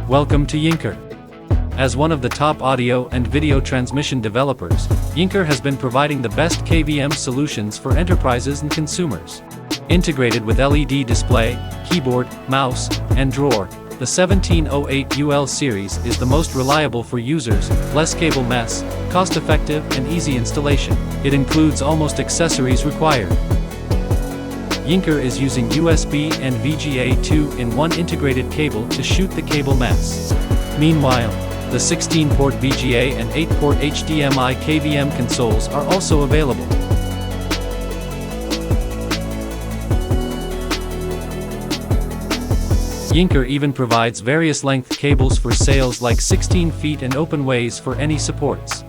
Welcome to Yinker. As one of the top audio and video transmission developers, Yinker has been providing the best KVM solutions for enterprises and consumers. Integrated with LED display, keyboard, mouse, and drawer, the 1708ul series is the most reliable for users, less cable mess, cost-effective and easy installation. It includes almost accessories required. Yinker is using USB and VGA 2-in-1 integrated cable to shoot the cable mess. Meanwhile, the 16-port VGA and 8-port HDMI KVM consoles are also available. Yinker even provides various length cables for sales like 16 feet and open ways for any supports.